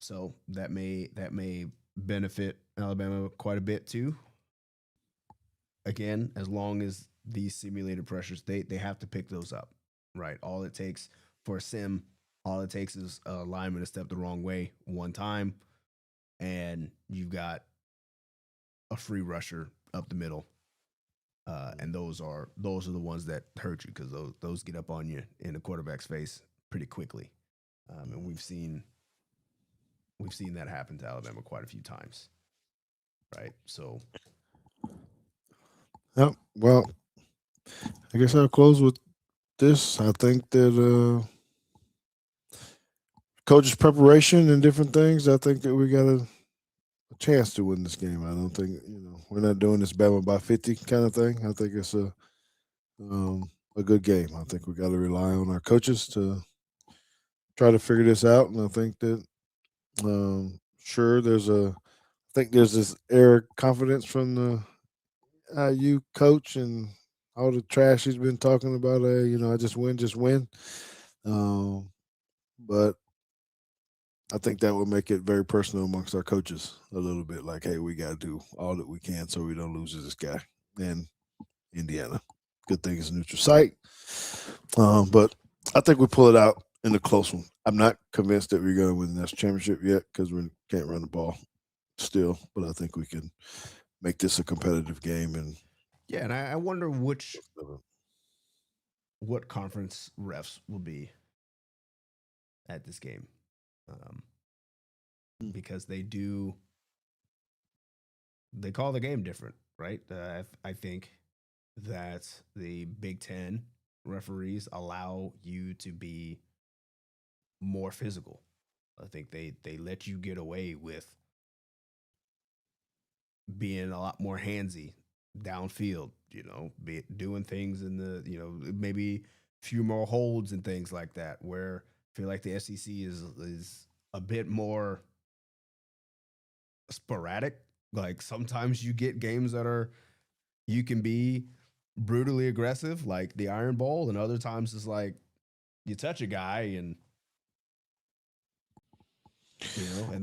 So that may benefit Alabama quite a bit too. Again, as long as these simulated pressures, they have to pick those up, right? All it takes for a sim, all it takes is a lineman to step the wrong way one time, and you've got a free rusher up the middle. And those are the ones that hurt you because those get up on you in the quarterback's face pretty quickly, and we've seen that happen to Alabama quite a few times, right? So Yep. Well, I guess I'll close with this. I think that coach's preparation and different things. I think that we got a chance to win this game. I don't think we're not doing this Bama by 50 kind of thing. I think it's a good game. I think we got to rely on our coaches to try to figure this out, and I think that sure I think there's this air of confidence from the IU coach and all the trash he's been talking about. I just win, just win. Um, but I think that would make it very personal amongst our coaches a little bit. Like, hey, we got to do all that we can so we don't lose to this guy in Indiana. Good thing it's a neutral site, but I think we pull it out in a close one. I'm not convinced that we're going to win the national championship yet because we can't run the ball still, but I think we can make this a competitive game. And yeah, and I wonder what conference refs will be at this game, um, because they call the game different, right? I think that the Big Ten referees allow you to be more physical. I think they let you get away with being a lot more handsy downfield. Doing things in the maybe few more holds and things like that. Where I feel like the SEC is a bit more sporadic. Like sometimes you get games that are you can be brutally aggressive, like the Iron Bowl, and other times it's like you touch a guy and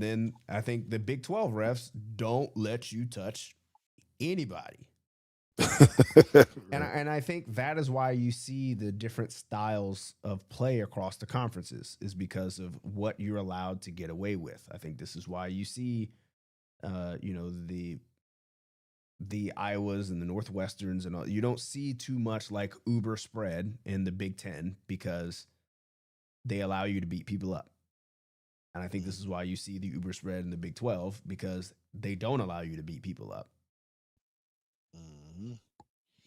then I think the Big 12 refs don't let you touch anybody. And I think that is why you see the different styles of play across the conferences is because of what you're allowed to get away with. I think this is why you see, the Iowas and the Northwesterns and all. You don't see too much like uber spread in the Big Ten because they allow you to beat people up. And I think this is why you see the uber spread in the Big 12 because they don't allow you to beat people up. Mhm.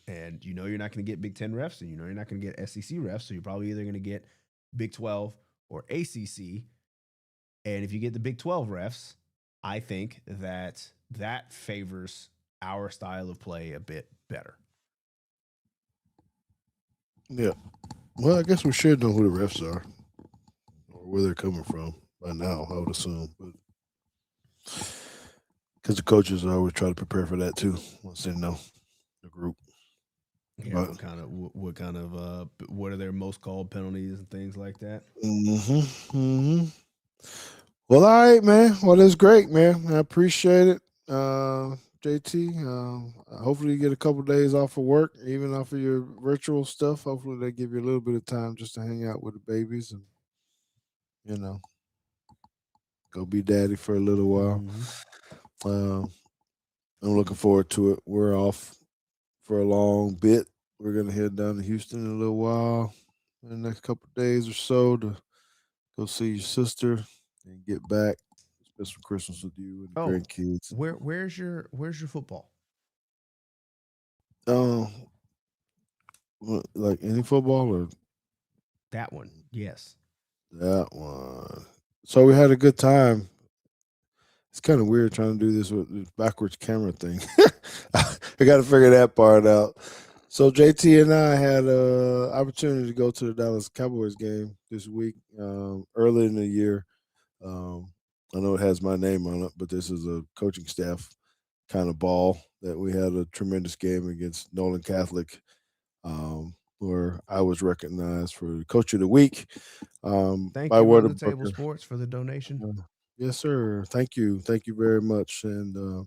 And you're not going to get Big 10 refs and you're not going to get SEC refs. So you're probably either going to get Big 12 or ACC. And if you get the Big 12 refs, I think that favors our style of play a bit better. Yeah. Well, I guess we should know who the refs are or where they're coming from by now, I would assume. But because the coaches always try to prepare for that too once they know the group. Yeah, But what are their most called penalties and things like that? Well, all right, man. Well, that's great, man. I appreciate it, JT. Hopefully, you get a couple days off of work, even off of your virtual stuff. Hopefully, they give you a little bit of time just to hang out with the babies and you know go be daddy for a little while. Mm-hmm. Um, I'm looking forward to it. We're off for a long bit. We're gonna head down to Houston in a little while, in the next couple of days or so to go see your sister and get back, spend some Christmas with you and the Oh, grandkids. where's your football? Um, like any football or That one, yes. that one. So we had a good time. It's kind of weird trying to do this with this backwards camera thing. I got to figure that part out. So JT and I had a opportunity to go to the Dallas Cowboys game this week, early in the year. Um, I know it has my name on it, but this is a coaching staff kind of ball that we had a tremendous game against Nolan Catholic, where I was recognized for Coach of the Week Thank by you, Run the Table Whataburger. Sports, for the donation. Yes, sir. Thank you very much. And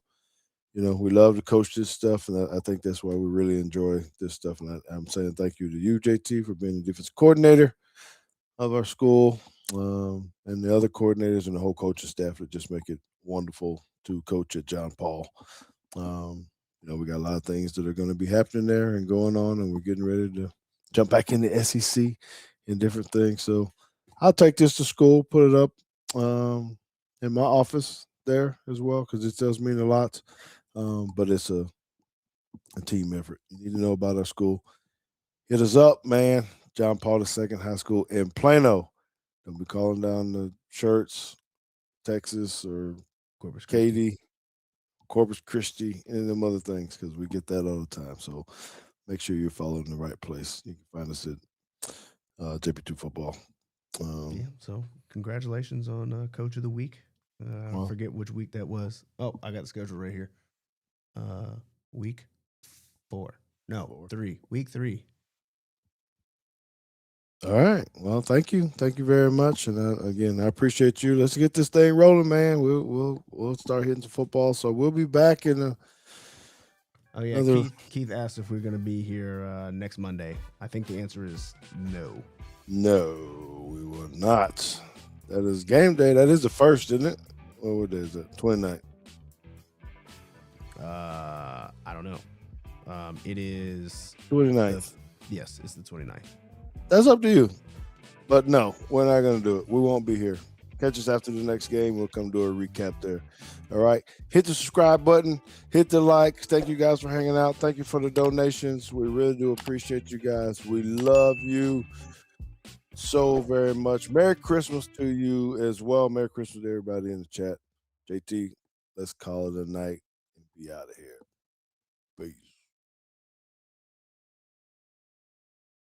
we love to coach this stuff, and I think that's why we really enjoy this stuff. And I'm saying thank you to you, JT, for being the defense coordinator of our school, and the other coordinators and the whole coaching staff that just make it wonderful to coach at John Paul. Um, we got a lot of things that are going to be happening there and going on, and we're getting ready to jump back in the SEC and different things. So I'll take this to school, put it up in my office there as well because it does mean a lot. But it's a team effort. You need to know about our school. Hit us up, man. John Paul II High School in Plano. Don't be calling down the shirts, Texas or Corpus Christi. Katy, Corpus Christi, and them other things because we get that all the time. So make sure you're following the right place. You can find us at JP2 Football. Yeah. So congratulations on Coach of the Week. I Well, forget which week that was. Oh, I got the schedule right here. Week 4. No, 3. Week 3. all right. Well, thank you. Thank you very much. And again, I appreciate you. Let's get this thing rolling, man. We'll start hitting some football. So we'll be back in Oh yeah, another. Keith asked if we're gonna be here next Monday. I think the answer is no. No, we will not. That is game day. That is the first, isn't it? What day is it? 29th. I don't know. It is 29th. Yes, it's the 29th. That's up to you. But no, we're not going to do it. We won't be here. Catch us after the next game. We'll come do a recap there. All right. Hit the subscribe button. Hit the like. Thank you guys for hanging out. Thank you for the donations. We really do appreciate you guys. We love you so very much. Merry Christmas to you as well. Merry Christmas to everybody in the chat. JT, let's call it a night and be out of here.